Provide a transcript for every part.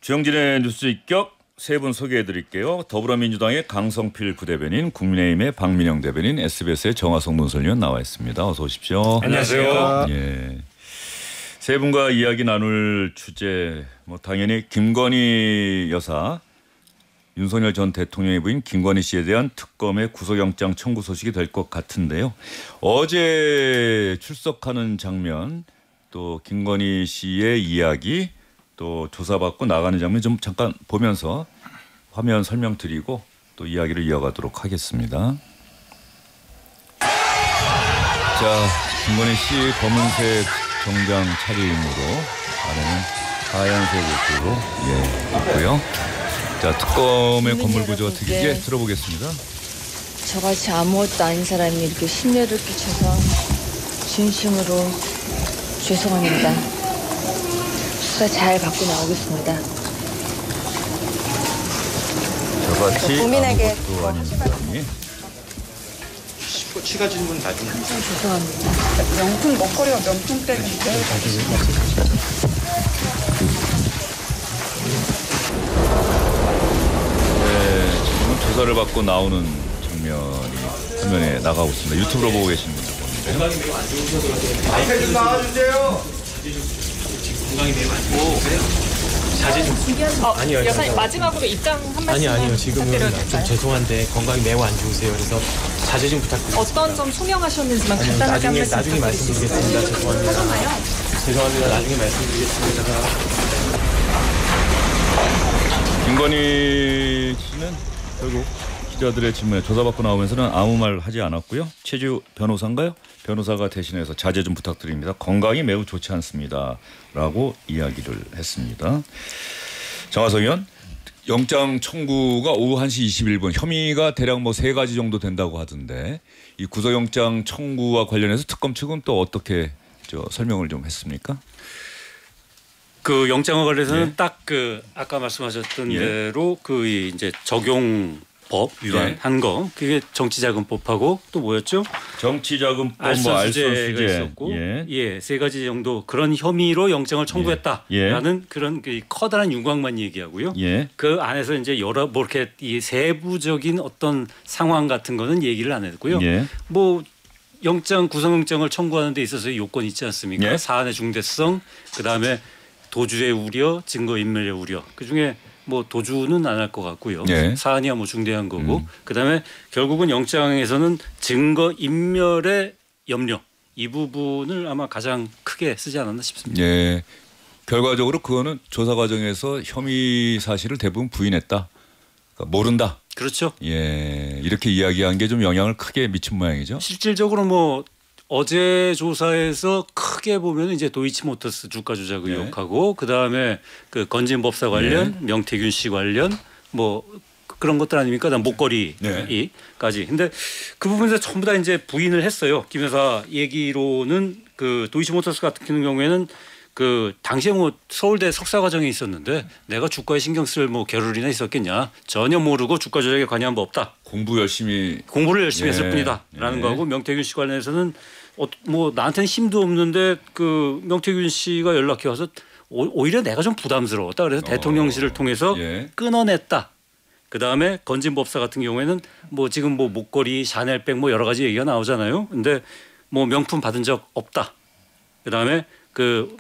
주영진의 뉴스 입격 세 분 소개해드릴게요. 더불어민주당의 강성필 부대변인, 국민의힘의 박민영 대변인, SBS의 정화성 논설위원 나와 있습니다. 어서 오십시오. 안녕하세요. 예. 세 분과 이야기 나눌 주제 당연히 김건희 여사, 윤석열 전 대통령의 부인 김건희 씨에 대한 특검의 구속영장 청구 소식이 될 것 같은데요. 어제 출석하는 장면, 또 김건희 씨의 이야기, 또 조사받고 나가는 장면 좀 잠깐 보면서 화면 설명드리고 또 이야기를 이어가도록 하겠습니다. 자, 김건희 씨 검은색 정장 차림으로 안에는 하얀색 옷으로 있고요. 자, 특검의 건물 구조가 특이하게 들어보겠습니다. 저같이 아무것도 아닌 사람이 이렇게 심려를 끼쳐서 진심으로 죄송합니다. 수사 잘 받고 나오겠습니다. 저같이 고민하게 아무것도 아닌 사람이. 치가 질문 나중에. 참 죄송합니다. 명품 먹거리가 명품백인데. 네, 지금 조사를 받고 나오는 장면이 화면에 나가고 있습니다. 유튜브로 보고 계시는 분들 보는데. 앞에 좀 나와주세요. 건강이 매우 안 좋으세요? 자제 좀. 아니요. 여사님 마지막으로 입장 한 말씀. 아니요. 지금은 좀 죄송한데 건강이 매우 안 좋으세요. 그래서 자제 좀 부탁드립니다. 어떤 점 소명하셨는지만 간단하게 한 말씀 나중에 말씀드리겠습니다. 죄송합니다. 죄송합니다. 나중에 말씀드리겠습니다. 김건희 씨는 결국 기자들의 질문에 조사받고 나오면서는 아무 말 하지 않았고요. 최주 변호사인가요? 변호사가 대신해서 자제 좀 부탁드립니다. 건강이 매우 좋지 않습니다. 라고 이야기를 했습니다. 정화성 의원, 영장 청구가 오후 1시 21분, 혐의가 대략 3가지 정도 된다고 하던데 이 구속영장 청구와 관련해서 특검 측은 또 어떻게 설명을 좀 했습니까? 그 영장과 관련해서는 예. 딱 그 아까 말씀하셨던 예. 대로 그 이제 적용법 위반한 거, 그게 정치자금법하고 또 뭐였죠? 정치자금법, 알선수재가 있었고, 세 가지 정도 그런 혐의로 영장을 청구했다라는 그런 그 커다란 윤곽만 얘기하고요. 그 안에서 이제 여러 이렇게 이 세부적인 어떤 상황 같은 거는 얘기를 안 했고요. 뭐 영장 구속영장을 청구하는 데 있어서 요건이 있지 않습니까? 사안의 중대성, 그 다음에 도주의 우려, 증거인멸의 우려. 그중에 뭐 도주는 안 할 것 같고요. 사안이야 뭐 중대한 거고. 그다음에 결국은 영장에서는 증거인멸의 염려, 이 부분을 아마 가장 크게 쓰지 않았나 싶습니다. 결과적으로 그거는 조사 과정에서 혐의 사실을 대부분 부인했다. 그러니까 모른다. 그렇죠. 이렇게 이야기한 게 좀 영향을 크게 미친 모양이죠. 실질적으로 뭐 어제 조사에서 크게 보면 이제 도이치모터스 주가 조작 의혹하고 그다음에 그 건진법사 관련, 명태균 씨 관련 뭐 그런 것들 아닙니까? 목걸이까지. 근데 그 부분에서 전부 다 이제 부인을 했어요. 김 여사 얘기로는 그 도이치모터스 같은 경우에는 그 당시에 뭐 서울대 석사 과정에 있었는데 내가 주가에 신경 쓸 뭐 겨를이나 있었겠냐, 전혀 모르고 주가 조작에 관여한 바 없다. 공부를 열심히 했을 뿐이다라는 거하고, 명태균 씨 관련해서는 뭐 나한테는 힘도 없는데 그 명태균 씨가 연락해 와서 오히려 내가 좀 부담스러웠다. 그래서 대통령실을 통해서 끊어냈다. 그 다음에 건진법사 같은 경우에는 뭐 지금 뭐 목걸이, 샤넬백 뭐 여러 가지 얘기가 나오잖아요. 근데 뭐 명품 받은 적 없다. 그 다음에 그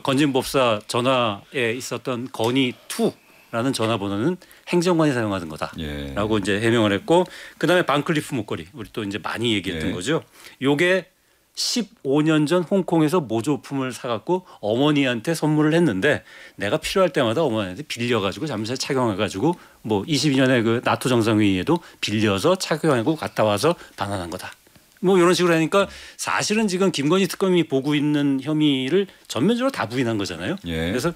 건진법사 전화에 있었던 건의 2라는 전화번호는 행정관이 사용하는 거다라고 이제 해명을 했고, 그다음에 반클리프 목걸이, 우리 또 이제 많이 얘기했던 거죠. 요게 15년 전 홍콩에서 모조품을 사갖고 어머니한테 선물을 했는데 내가 필요할 때마다 어머니한테 빌려가지고 잠시 착용해가지고 뭐 22년에 그 나토 정상회의에도 빌려서 착용하고 갔다 와서 반환한 거다. 뭐 이런 식으로 하니까 사실은 지금 김건희 특검이 보고 있는 혐의를 전면적으로 다 부인한 거잖아요. 그래서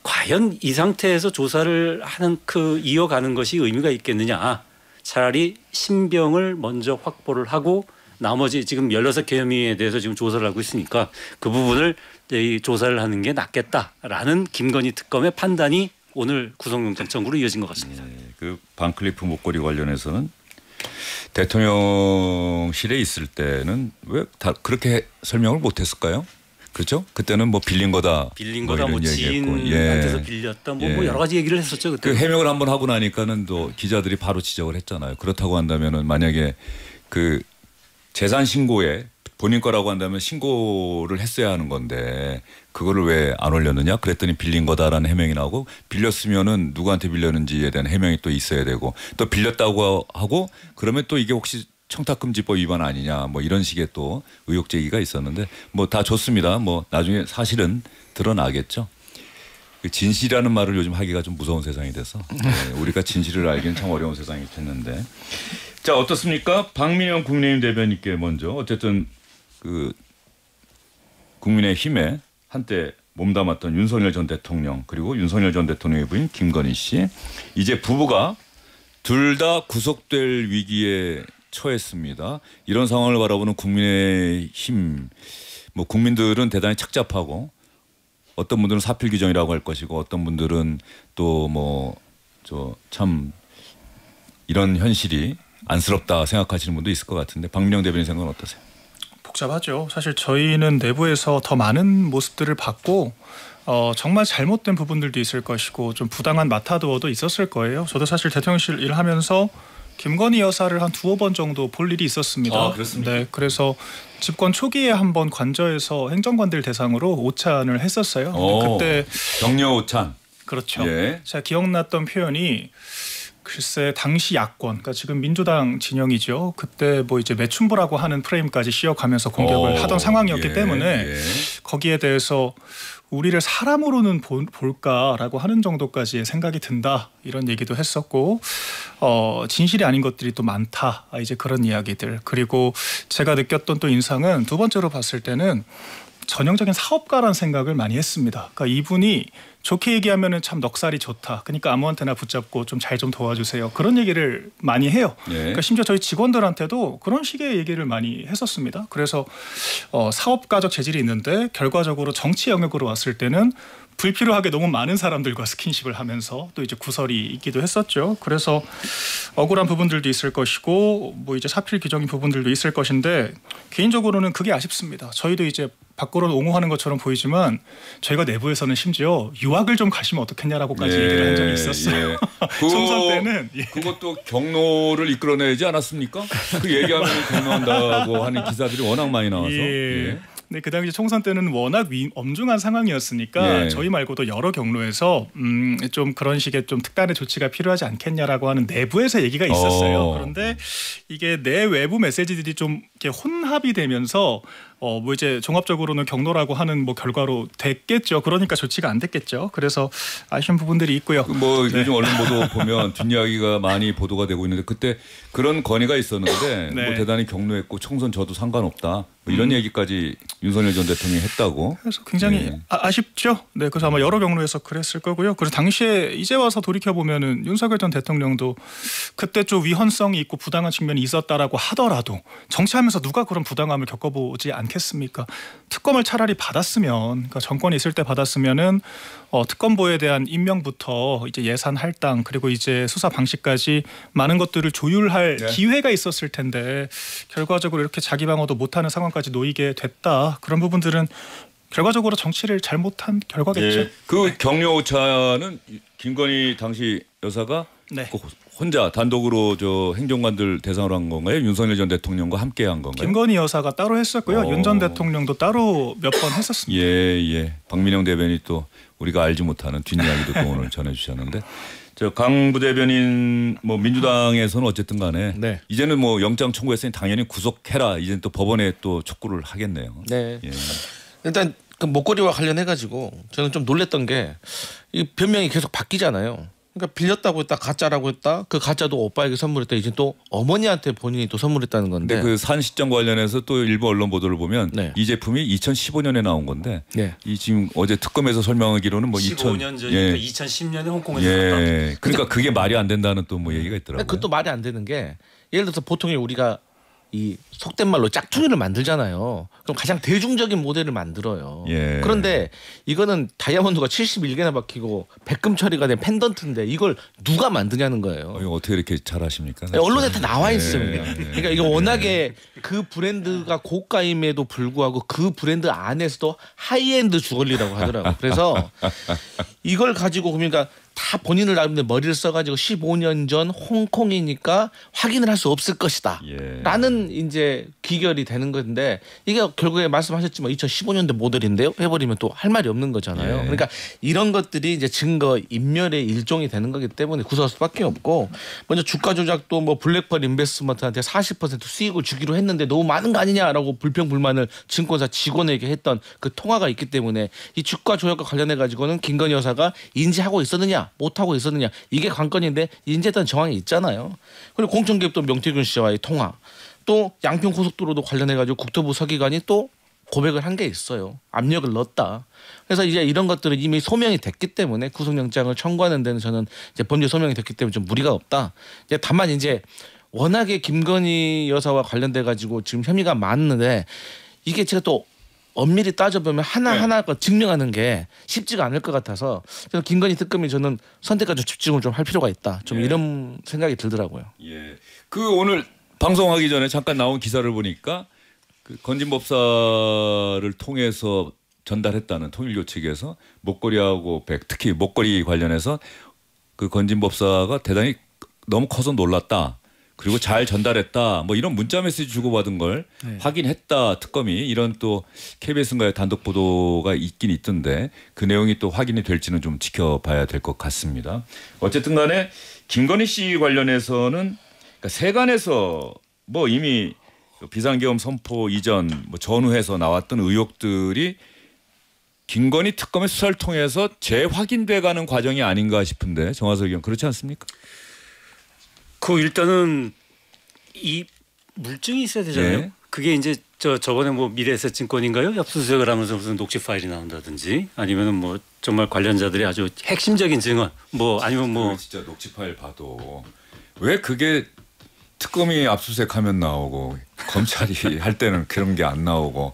과연 이 상태에서 조사를 하는 이어가는 것이 의미가 있겠느냐. 차라리 신병을 먼저 확보를 하고 나머지 지금 16개 혐의에 대해서 지금 조사를 하고 있으니까 그 부분을 조사를 하는 게 낫겠다라는 김건희 특검의 판단이 오늘 구속영장 청구로 이어진 것 같습니다. 그 반클리프 목걸이 관련해서는 대통령실에 있을 때는 왜 다 그렇게 설명을 못했을까요? 그렇죠? 그때는 뭐 빌린 거다, 뭐 지인한테서 어디서 빌렸다 뭐 여러 가지 얘기를 했었죠 그때. 그 해명을 한번 하고 나니까는 또 기자들이 바로 지적을 했잖아요. 그렇다고 한다면은 만약에 그 재산 신고에 본인 거라고 한다면 신고를 했어야 하는 건데 그거를 왜 안 올렸느냐? 그랬더니 빌린 거다라는 해명이 나오고 빌렸으면은 누구한테 빌렸는지에 대한 해명이 또 있어야 되고 또 빌렸다고 하고 그러면 또 이게 혹시 청탁금지법 위반 아니냐 뭐 이런 식의 또 의혹 제기가 있었는데 뭐 다 좋습니다. 뭐 나중에 사실은 드러나겠죠. 그 진실이라는 말을 요즘 하기가 좀 무서운 세상이 돼서 우리가 진실을 알기는 참 어려운 세상이 됐는데 자 어떻습니까? 박민영 국민의힘 대변인께 먼저 어쨌든 그 국민의힘에 한때 몸담았던 윤석열 전 대통령 그리고 윤석열 전 대통령의 부인 김건희 씨 이제 부부가 둘 다 구속될 위기에 처했습니다. 이런 상황을 바라보는 국민의힘 뭐 국민들은 대단히 착잡하고 어떤 분들은 사필 규정이라고 할 것이고 어떤 분들은 또 뭐 저 참 이런 현실이 안쓰럽다 생각하시는 분도 있을 것 같은데 박민영 대변인 생각은 어떠세요? 복잡하죠. 사실 저희는 내부에서 더 많은 모습들을 봤고 정말 잘못된 부분들도 있을 것이고 좀 부당한 마타도어도 있었을 거예요. 저도 사실 대통령실 일하면서 김건희 여사를 한 두어 번 정도 볼 일이 있었습니다. 아, 그렇습니까? 네, 그래서 집권 초기에 한번 관저에서 행정관들 대상으로 오찬을 했었어요. 그때 격려 오찬. 그렇죠. 예. 제가 기억났던 표현이 글쎄 당시 야권, 그러니까 지금 민주당 진영이죠. 그때 뭐 이제 매춘부라고 하는 프레임까지 씌워가면서 공격을 하던 상황이었기 때문에 거기에 대해서 우리를 사람으로는 볼까라고 하는 정도까지의 생각이 든다 이런 얘기도 했었고 진실이 아닌 것들이 또 많다 이제 그런 이야기들 그리고 제가 느꼈던 또 인상은 두 번째로 봤을 때는 전형적인 사업가라는 생각을 많이 했습니다. 그러니까 이분이 좋게 얘기하면은 참 넉살이 좋다. 그러니까 아무한테나 붙잡고 좀 잘 좀 도와주세요. 그런 얘기를 많이 해요. 그러니까 심지어 저희 직원들한테도 그런 식의 얘기를 많이 했었습니다. 그래서 사업가적 재질이 있는데 결과적으로 정치 영역으로 왔을 때는 불필요하게 너무 많은 사람들과 스킨십을 하면서 또 이제 구설이 있기도 했었죠. 그래서 억울한 부분들도 있을 것이고 뭐 이제 사필 규정인 부분들도 있을 것인데 개인적으로는 그게 아쉽습니다. 저희도 이제 밖으로는 옹호하는 것처럼 보이지만 저희가 내부에서는 심지어 유학을 좀 가시면 어떻겠냐라고까지 얘기를 한 적이 있었어요. 총선 때는 그것도 경로를 이끌어내지 않았습니까? 그 얘기하면 경로한다고 하는 기사들이 워낙 많이 나와서. 네, 그 당시 총선 때는 워낙 엄중한 상황이었으니까 저희 말고도 여러 경로에서 좀 그런 식의 좀 특단의 조치가 필요하지 않겠냐라고 하는 내부에서 얘기가 있었어요. 그런데 이게 내 외부 메시지들이 좀 이렇게 혼합이 되면서 뭐 이제 종합적으로는 경로라고 하는 뭐 결과로 됐겠죠. 그러니까 조치가 안 됐겠죠. 그래서 아쉬운 부분들이 있고요. 뭐 요즘 언론 보도 보면 뒷이야기가 많이 보도가 되고 있는데 그때 그런 건의가 있었는데 뭐 대단히 격노했고 총선 저도 상관없다. 뭐 이런 얘기까지 윤석열 전 대통령이 했다고. 그래서 굉장히 아쉽죠. 네, 그래서 아마 여러 경로에서 그랬을 거고요. 그래서 당시에 이제 와서 돌이켜 보면은 윤석열 전 대통령도 그때 좀 위헌성이 있고 부당한 측면이 있었다라고 하더라도 정치하면서 누가 그런 부당함을 겪어보지 않겠습니까? 특검을 차라리 받았으면, 그러니까 정권이 있을 때 받았으면은 특검보에 대한 임명부터 이제 예산 할당 그리고 이제 수사 방식까지 많은 것들을 조율할 기회가 있었을 텐데 결과적으로 이렇게 자기 방어도 못하는 상황까지 놓이게 됐다. 그런 부분들은 결과적으로 정치를 잘못한 결과겠죠. 그 격려 오차는 김건희 당시 여사가 혼자 단독으로 저 행정관들 대상으로 한 건가요? 윤석열 전 대통령과 함께 한 건가요? 김건희 여사가 따로 했었고요. 윤 전 대통령도 따로 몇 번 했었습니다. 박민영 대변인이 또 우리가 알지 못하는 뒷이야기도 또 오늘 전해주셨는데 저 강 부대변인 뭐 민주당에서는 어쨌든 간에 이제는 뭐 영장 청구했으니 당연히 구속해라. 이제는 또 법원에 또 촉구를 하겠네요. 네. 일단 그 목걸이와 관련해 가지고 저는 좀 놀랬던 게 이 변명이 계속 바뀌잖아요. 그러니까 빌렸다고 했다, 가짜라고 했다. 그 가짜도 오빠에게 선물했다. 이제 또 어머니한테 본인이 또 선물했다는 건데. 근데 그 산 시점 관련해서 또 일부 언론 보도를 보면 이 제품이 2015년에 나온 건데 이 지금 어제 특검에서 설명하기로는 뭐 15년 전이니까 2010년에 홍콩에서 그러니까 그게 말이 안 된다는 또 뭐 얘기가 있더라고요. 그것도 말이 안 되는 게 예를 들어서 보통 우리가 이 속된 말로 짝퉁이를 만들잖아요. 그럼 가장 대중적인 모델을 만들어요. 예. 그런데 이거는 다이아몬드가 71개나 박히고 백금 처리가 된 펜던트인데 이걸 누가 만드냐는 거예요. 이거 어떻게 이렇게 잘하십니까? 언론에 다 나와 있어요. 예. 그러니까 이거 워낙에 그 브랜드가 고가임에도 불구하고 그 브랜드 안에서도 하이엔드 주얼리라고 하더라고요. 그래서 이걸 가지고 그러니까 다 본인을 나름대로 머리를 써가지고 15년 전 홍콩이니까 확인을 할 수 없을 것이다. 예. 라는 이제 기결이 되는 건데 이게 결국에 말씀하셨지만 2015년도 모델인데요. 해버리면 또 할 말이 없는 거잖아요. 예. 그러니까 이런 것들이 이제 증거 인멸의 일종이 되는 거기 때문에 구속할 수밖에 없고 먼저 주가 조작도 뭐 블랙펄 인베스트먼트한테 40% 수익을 주기로 했는데 너무 많은 거 아니냐라고 불평불만을 증권사 직원에게 했던 그 통화가 있기 때문에 이 주가 조작과 관련해 가지고는 김건희 여사가 인지하고 있었느냐 못하고 있었느냐 이게 관건인데 인지했던 정황이 있잖아요. 그리고 공천개입도 명태균 씨와의 통화 또 양평 고속도로도 관련해 가지고 국토부 서기관이 또 고백을 한 게 있어요. 압력을 넣었다. 그래서 이제 이런 것들은 이미 소명이 됐기 때문에 구속영장을 청구하는 데는 저는 이제 범죄 소명이 됐기 때문에 좀 무리가 없다. 이제 다만 이제 워낙에 김건희 여사와 관련돼 가지고 지금 혐의가 많은데 이게 제가 또 엄밀히 따져보면 하나하나 증명하는 게 쉽지가 않을 것 같아서 저는 김건희 특검이 저는 선택까지 집중을 좀 할 필요가 있다. 좀 이런 생각이 들더라고요. 예. 그 오늘 방송하기 전에 잠깐 나온 기사를 보니까 그 건진법사를 통해서 전달했다는 통일교 측에서 목걸이하고 백 특히 목걸이 관련해서 그 건진법사가 대단히 너무 커서 놀랐다. 그리고 잘 전달했다. 뭐 이런 문자 메시지 주고받은 걸 확인했다. 특검이 이런 또 KBS인가의 단독 보도가 있긴 있던데 그 내용이 또 확인이 될지는 좀 지켜봐야 될 것 같습니다. 어쨌든 간에 김건희 씨 관련해서는 그러니까 세간에서 뭐 이미 비상계엄 선포 이전 뭐 전후해서 나왔던 의혹들이 김건희 특검의 수사를 통해서 재확인돼가는 과정이 아닌가 싶은데 정화석 의원 그렇지 않습니까? 그 일단은 이 물증이 있어야 되잖아요. 네. 그게 이제 저번에 뭐 미래에셋증권인가요? 압수수색을 하면서 무슨 녹취 파일이 나온다든지 아니면은 뭐 정말 관련자들이 아주 핵심적인 증언 뭐 아니면 뭐 진짜 녹취 파일 봐도 왜 그게 특검이 압수수색하면 나오고 검찰이 할 때는 그런 게 안 나오고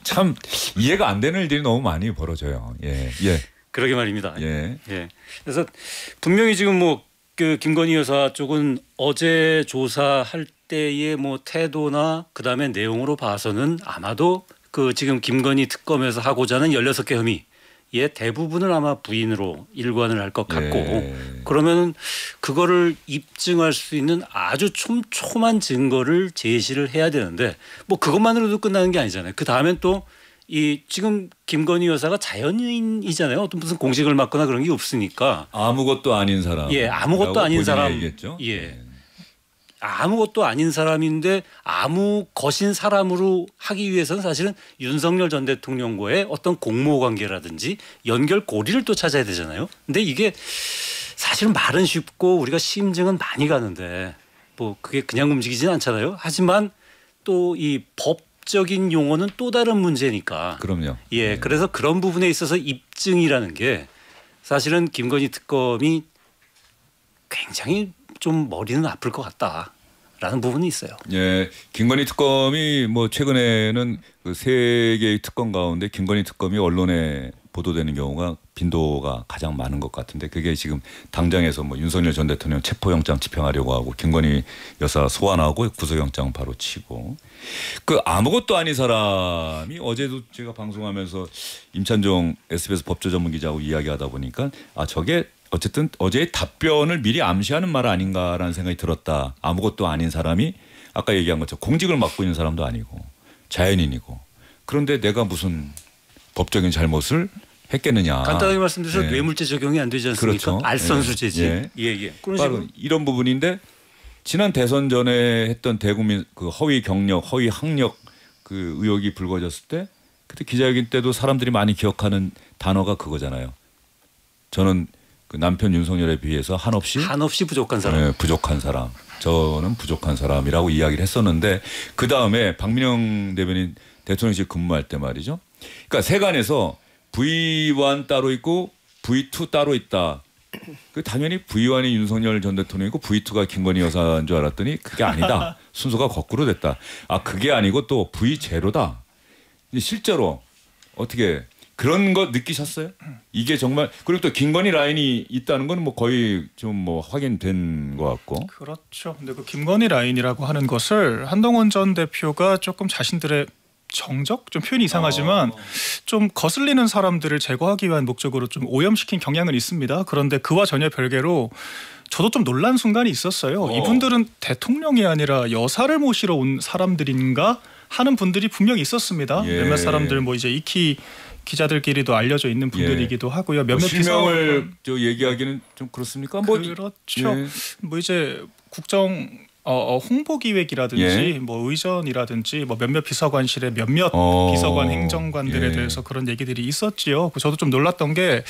참 이해가 안 되는 일들이 너무 많이 벌어져요. 예, 예. 그러게 말입니다. 예. 예. 그래서 분명히 지금 뭐 그 김건희 여사 쪽은 어제 조사할 때의 뭐 태도나 그다음에 내용으로 봐서는 아마도 그 지금 김건희 특검에서 하고자 하는 16개 혐의의 대부분을 아마 부인으로 일관을 할 것 같고 예. 그러면은 그거를 입증할 수 있는 아주 촘촘한 증거를 제시를 해야 되는데 뭐 그것만으로도 끝나는 게 아니잖아요. 그 다음엔 또 이 지금 김건희 여사가 자연인이잖아요. 어떤 무슨 공직을 맡거나 그런 게 없으니까 아무것도 아닌 사람. 예, 아무것도 아닌 사람. 얘기했죠? 예. 아무것도 아닌 사람인데 아무 것인 사람으로 하기 위해서는 사실은 윤석열 전 대통령과의 어떤 공모 관계라든지 연결고리를 또 찾아야 되잖아요. 근데 이게 사실은 말은 쉽고 우리가 심증은 많이 가는데 뭐 그게 그냥 움직이지는 않잖아요. 하지만 또 이 법적인 용어는 또 다른 문제니까. 그럼요. 예, 그래서 그런 부분에 있어서 입증이라는 게 사실은 김건희 특검이 굉장히 좀 머리는 아플 것 같다라는 부분이 있어요. 예, 김건희 특검이 뭐 최근에는 그 세 개의 특검 가운데 김건희 특검이 언론에 보도되는 경우가 빈도가 가장 많은 것 같은데 그게 지금 당장에서 뭐 윤석열 전 대통령 체포영장 집행하려고 하고 김건희 여사 소환하고 구속영장 바로 치고 그 아무것도 아닌 사람이 어제도 제가 방송하면서 임찬종 SBS 법조전문기자하고 이야기하다 보니까 아 저게 어쨌든 어제의 답변을 미리 암시하는 말 아닌가라는 생각이 들었다. 아무것도 아닌 사람이 아까 얘기한 것처럼 공직을 맡고 있는 사람도 아니고 자연인이고 그런데 내가 무슨 법적인 잘못을 했겠느냐. 간단하게 말씀드려서 예. 뇌물죄 적용이 안 되지 않습니까? 그렇죠. 알선수재지. 예. 예. 그런 바로 식으로. 이런 부분인데 지난 대선 전에 했던 대국민 그 허위 경력, 허위 학력 그 의혹이 불거졌을 때 그때 기자회견 때도 사람들이 많이 기억하는 단어가 그거잖아요. 저는 그 남편 윤석열에 비해서 한없이 부족한 사람. 네, 부족한 사람. 저는 부족한 사람이라고 이야기를 했었는데 그 다음에 박민영 대변인 대통령실 근무할 때 말이죠. 그러니까 세간에서 V1 따로 있고 V2 따로 있다. 그 당연히 V1이 윤석열 전 대통령이고 V2가 김건희 여사인 줄 알았더니 그게 아니다. 순서가 거꾸로 됐다. 아 그게 아니고 또 V0다. 실제로 어떻게 그런 거 느끼셨어요? 이게 정말 그리고 또 김건희 라인이 있다는 건 뭐 거의 좀 뭐 확인된 것 같고. 그렇죠. 근데 그 김건희 라인이라고 하는 것을 한동훈 전 대표가 조금 자신들의 정적 좀 표현이 이상하지만 좀 거슬리는 사람들을 제거하기 위한 목적으로 좀 오염시킨 경향은 있습니다. 그런데 그와 전혀 별개로 저도 좀 놀란 순간이 있었어요. 이분들은 대통령이 아니라 여사를 모시러 온 사람들인가 하는 분들이 분명히 있었습니다. 예. 몇몇 사람들 뭐 이제 익히 기자들끼리도 알려져 있는 분들이기도 하고요. 몇몇 실명을 저 얘기하기는 좀 그렇습니까? 뭐 그렇죠. 예. 뭐 이제 국정 홍보기획이라든지 예. 뭐 의전이라든지 뭐 몇몇 비서관실의 몇몇 비서관 행정관들에 예. 대해서 그런 얘기들이 있었지요. 저도 좀 놀랐던 게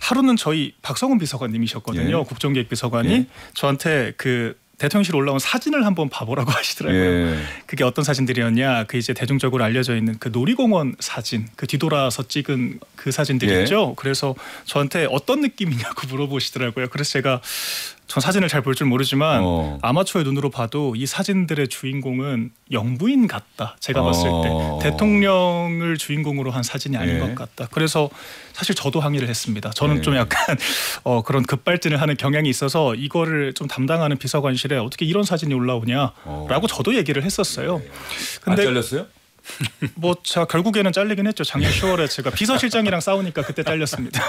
하루는 저희 박성훈 비서관님이셨거든요. 예. 국정기획비서관이 예. 저한테 그 대통령실 올라온 사진을 한번 봐보라고 하시더라고요. 예. 그게 어떤 사진들이었냐? 그 이제 대중적으로 알려져 있는 그 놀이공원 사진, 그 뒤돌아서 찍은 그 사진들이 예. 있죠. 그래서 저한테 어떤 느낌이냐고 물어보시더라고요. 그래서 제가 전 사진을 잘 볼 줄 모르지만 아마추어의 눈으로 봐도 이 사진들의 주인공은 영부인 같다. 제가 봤을 때 대통령을 주인공으로 한 사진이 아닌 예. 것 같다. 그래서 사실 저도 항의를 했습니다. 저는 예. 좀 약간 그런 급발진을 하는 경향이 있어서 이거를 좀 담당하는 비서관실에 어떻게 이런 사진이 올라오냐라고 저도 얘기를 했었어요. 안 잘렸어요? 뭐 제가 결국에는 잘리긴 했죠. 작년 10월에 제가 비서실장이랑 싸우니까 그때 잘렸습니다.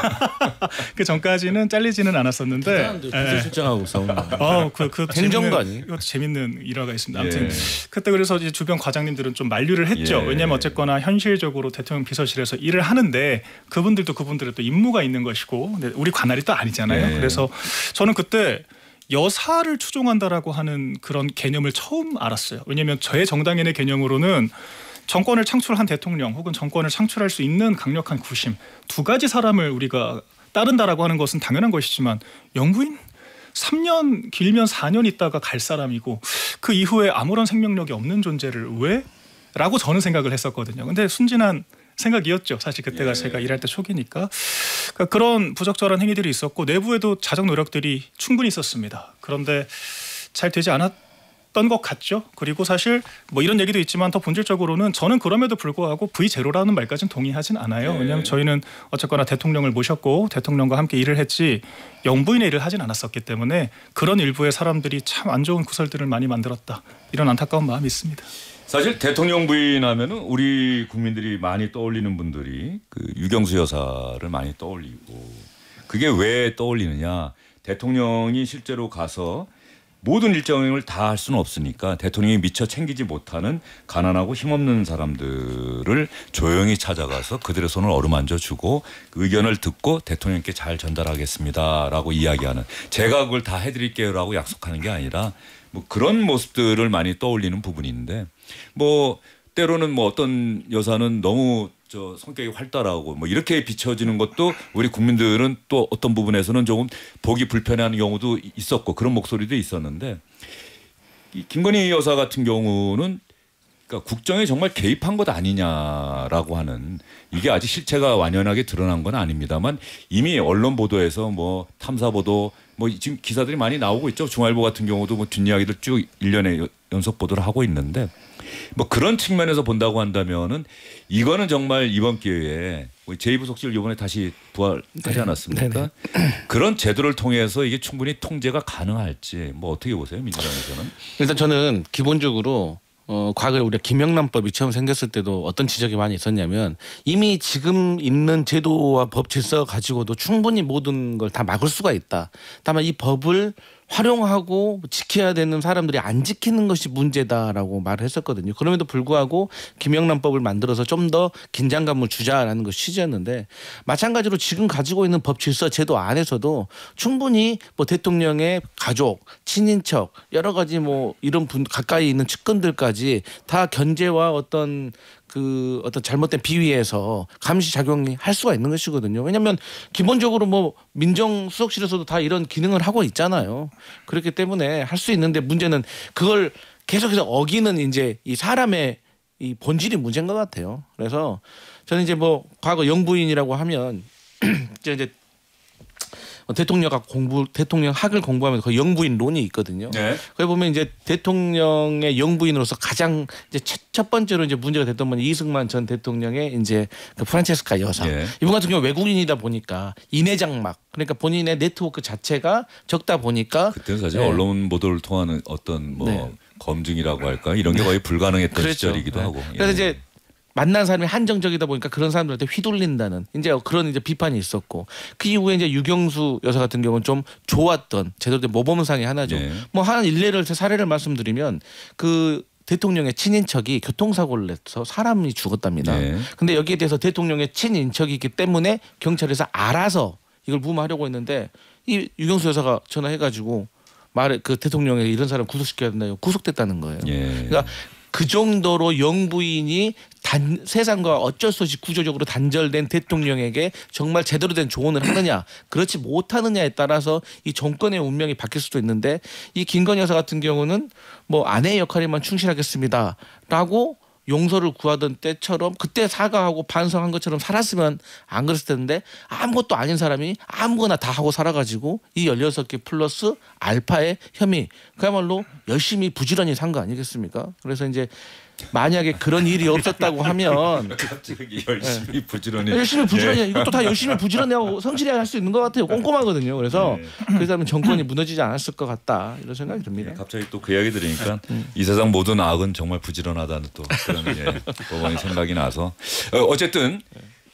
그 전까지는 잘리지는 않았었는데 비서실장하고 싸우는 거. 그 행정관이. 이것도 재밌는 일화가 있습니다. 예. 아무튼 그때 그래서 이제 주변 과장님들은 좀 만류를 했죠. 예. 왜냐하면 어쨌거나 현실적으로 대통령 비서실에서 일을 하는데 그분들도 그분들의 또 임무가 있는 것이고 근데 우리 관할이 또 아니잖아요. 예. 그래서 저는 그때 여사를 추종한다라고 하는 그런 개념을 처음 알았어요. 왜냐하면 저의 정당인의 개념으로는 정권을 창출한 대통령 혹은 정권을 창출할 수 있는 강력한 구심 두 가지 사람을 우리가 따른다라고 하는 것은 당연한 것이지만 영부인 3년 길면 4년 있다가 갈 사람이고 그 이후에 아무런 생명력이 없는 존재를 왜? 라고 저는 생각을 했었거든요. 근데 순진한 생각이었죠. 사실 그때가 제가 일할 때 초기니까. 그러니까 그런 부적절한 행위들이 있었고 내부에도 자정 노력들이 충분히 있었습니다. 그런데 잘 되지 않았던 것 같죠. 그리고 사실 뭐 이런 얘기도 있지만 더 본질적으로는 저는 그럼에도 불구하고 V0라는 말까지는 동의하진 않아요. 왜냐하면 저희는 어쨌거나 대통령을 모셨고 대통령과 함께 일을 했지 영부인의 일을 하진 않았었기 때문에 그런 일부의 사람들이 참 안 좋은 구설들을 많이 만들었다. 이런 안타까운 마음이 있습니다. 사실 대통령 부인 하면은 우리 국민들이 많이 떠올리는 분들이 그 유경수 여사를 많이 떠올리고 그게 왜 떠올리느냐. 대통령이 실제로 가서 모든 일정을 다 할 수는 없으니까 대통령이 미처 챙기지 못하는 가난하고 힘없는 사람들을 조용히 찾아가서 그들의 손을 어루만져 주고 의견을 듣고 대통령께 잘 전달하겠습니다라고 이야기하는 제가 그걸 다 해드릴게요라고 약속하는 게 아니라 뭐 그런 모습들을 많이 떠올리는 부분인데 뭐 때로는 뭐 어떤 여사는 너무 저 성격이 활달하고 뭐 이렇게 비춰지는 것도 우리 국민들은 또 어떤 부분에서는 조금 보기 불편해하는 경우도 있었고 그런 목소리도 있었는데 이 김건희 여사 같은 경우는 그러니까 국정에 정말 개입한 것 아니냐라고 하는 이게 아직 실체가 완연하게 드러난 건 아닙니다만 이미 언론 보도에서 뭐 탐사 보도 뭐 지금 기사들이 많이 나오고 있죠. 중앙일보 같은 경우도 뭐 뒷이야기들 쭉 1년에 연속 보도를 하고 있는데 뭐 그런 측면에서 본다고 한다면은 이거는 정말 이번 기회에 제2부속실 이번에 다시 부활하지 않았습니까? 그런 제도를 통해서 이게 충분히 통제가 가능할지 뭐 어떻게 보세요, 민주당에서는? 일단 저는 기본적으로 과거에 우리가 김영란법이 처음 생겼을 때도 어떤 지적이 많이 있었냐면 이미 지금 있는 제도와 법 질서 가지고도 충분히 모든 걸 다 막을 수가 있다. 다만 이 법을 활용하고 지켜야 되는 사람들이 안 지키는 것이 문제다라고 말을 했었거든요. 그럼에도 불구하고 김영란법을 만들어서 좀 더 긴장감을 주자라는 것이 취지였는데 마찬가지로 지금 가지고 있는 법 질서 제도 안에서도 충분히 뭐 대통령의 가족, 친인척 여러 가지 뭐 이런 분 가까이 있는 측근들까지 다 견제와 어떤 잘못된 비위에서 감시 작용이 할 수가 있는 것이거든요. 왜냐하면 기본적으로 뭐 민정수석실에서도 다 이런 기능을 하고 있잖아요. 그렇기 때문에 할 수 있는데 문제는 그걸 계속해서 어기는 이제 이 사람의 이 본질이 문제인 것 같아요. 그래서 저는 이제 뭐 과거 영부인이라고 하면 이제 대통령학을 공부하면서 그 영부인론이 있거든요. 네. 거기 보면 이제 대통령의 영부인으로서 가장 이제 첫 번째로 이제 문제가 됐던 건 이승만 전 대통령의 이제 그 프란체스카 여사. 네. 이분 같은 경우 외국인이다 보니까 인해장막 그러니까 본인의 네트워크 자체가 적다 보니까 그때는 사실 네. 언론 보도를 통하는 어떤 뭐 네. 검증이라고 할까 이런 게 거의 불가능했던 그렇죠. 시절이기도 네. 하고. 그래서 예. 이제 만난 사람이 한정적이다 보니까 그런 사람들한테 휘둘린다는 이제 그런 이제 비판이 있었고 그 이후에 이제 유경수 여사 같은 경우는 좀 좋았던 제대로 된 모범상의 하나죠. 네. 뭐 한 일례를 사례를 말씀드리면 그 대통령의 친인척이 교통사고를 내서 사람이 죽었답니다. 네. 근데 여기에 대해서 대통령의 친인척이기 때문에 경찰에서 알아서 이걸 무마하려고 했는데 이 유경수 여사가 전화해가지고 말에 그 대통령에게 이런 사람 구속시켜야 된다. 구속됐다는 거예요. 예. 그러니까 그 정도로 영부인이 세상과 어쩔 수 없이 구조적으로 단절된 대통령에게 정말 제대로 된 조언을 하느냐 그렇지 못하느냐에 따라서 이 정권의 운명이 바뀔 수도 있는데 이 김건희 여사 같은 경우는 뭐 아내의 역할에만 충실하겠습니다라고 용서를 구하던 때처럼 그때 사과하고 반성한 것처럼 살았으면 안 그랬을 텐데 아무것도 아닌 사람이 아무거나 다 하고 살아가지고 이 16개 플러스 알파의 혐의 그야말로 열심히 부지런히 산 거 아니겠습니까? 그래서 이제 만약에 그런 일이 없었다고 하면 갑자기 열심히 부지런히 열심히 부지런히 이것도 다 열심히 부지런히하고 성실히 할 수 있는 것 같아요. 꼼꼼하거든요. 그래서 그렇다면 정권이 무너지지 않았을 것 같다 이런 생각이 듭니다. 갑자기 또 그 이야기 들으니까 이 세상 모든 악은 정말 부지런하다는 또 그런 법원의 생각이 나서 어쨌든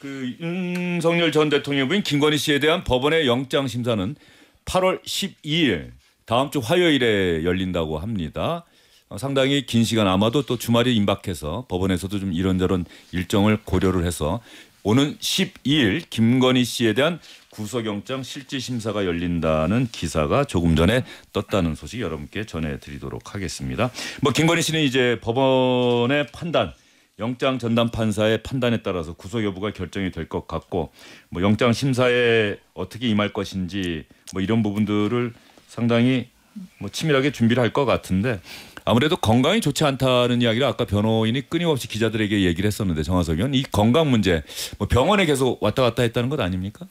그 윤석열 전 대통령 부인 김건희 씨에 대한 법원의 영장 심사는 8월 12일 다음 주 화요일에 열린다고 합니다. 상당히 긴 시간 아마도 또 주말이 임박해서 법원에서도 좀 이런저런 일정을 고려를 해서 오는 12일 김건희 씨에 대한 구속영장 실질심사가 열린다는 기사가 조금 전에 떴다는 소식 여러분께 전해드리도록 하겠습니다. 뭐 김건희 씨는 이제 법원의 판단 영장 전담 판사의 판단에 따라서 구속 여부가 결정이 될 것 같고 뭐 영장 심사에 어떻게 임할 것인지 뭐 이런 부분들을 상당히 뭐 치밀하게 준비를 할 것 같은데 아무래도 건강이 좋지 않다는 이야기를 아까 변호인이 끊임없이 기자들에게 얘기를 했었는데 정화석 의원 이 건강 문제 뭐 병원에 계속 왔다 갔다 했다는 것 아닙니까?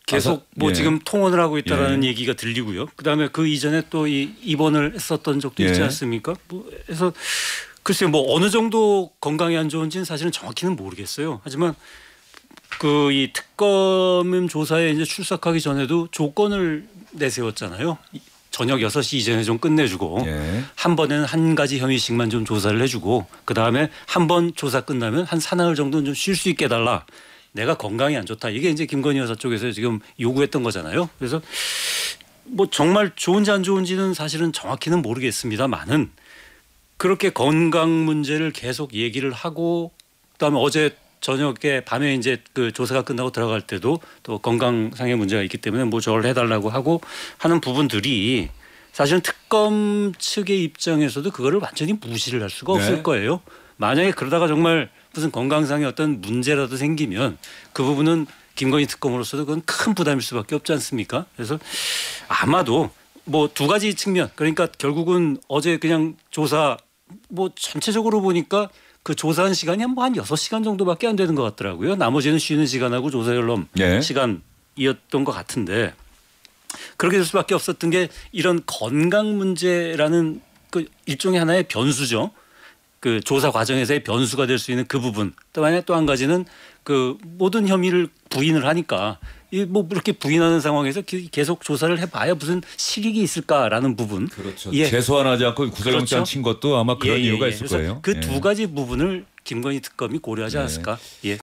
계속 뭐 예. 지금 통원을 하고 있다라는 예. 얘기가 들리고요. 그다음에 그 이전에 또 이 입원을 했었던 적도 있지 예. 않습니까? 뭐 그래서 글쎄요 뭐 어느 정도 건강이 안 좋은지는 사실은 정확히는 모르겠어요. 하지만 그 이 특검 조사에 이제 출석하기 전에도 조건을 내세웠잖아요. 저녁 6시 이전에 좀 끝내주고 예. 한 번에는 한 가지 혐의씩만 좀 조사를 해주고 그다음에 한 번 조사 끝나면 한 사나흘 정도는 좀 쉴 수 있게 해달라. 내가 건강이 안 좋다. 이게 이제 김건희 여사 쪽에서 지금 요구했던 거잖아요. 그래서 뭐 정말 좋은지 안 좋은지는 사실은 정확히는 모르겠습니다만은 그렇게 건강 문제를 계속 얘기를 하고 그다음에 어제 저녁에 밤에 이제 그 조사가 끝나고 들어갈 때도 또 건강상의 문제가 있기 때문에 뭐 저를 해달라고 하고 하는 부분들이 사실은 특검 측의 입장에서도 그거를 완전히 무시를 할 수가 없을 네. 거예요. 만약에 그러다가 정말 무슨 건강상의 어떤 문제라도 생기면 그 부분은 김건희 특검으로서도 그건 큰 부담일 수밖에 없지 않습니까? 그래서 아마도 뭐 두 가지 측면 그러니까 결국은 어제 그냥 조사 뭐 전체적으로 보니까 그 조사한 시간이 한 6시간 정도밖에 안 되는 것 같더라고요. 나머지는 쉬는 시간하고 조사 연럼 네. 시간이었던 것 같은데 그렇게 될 수밖에 없었던 게 이런 건강 문제라는 그 일종의 하나의 변수죠. 그 조사 과정에서의 변수가 될 수 있는 그 부분. 또 만약 또 한 가지는 그 모든 혐의를 부인을 하니까 이 뭐 이렇게 부인하는 상황에서 계속 조사를 해봐야 무슨 실익이 있을까라는 부분. 그렇죠. 예. 재소환하지 않고 구속영장 그렇죠. 친 것도 아마 그런 이유가 있을 그래서 거예요. 그 예. 두 가지 부분을 김건희 특검이 고려하지 네. 않았을까. 예.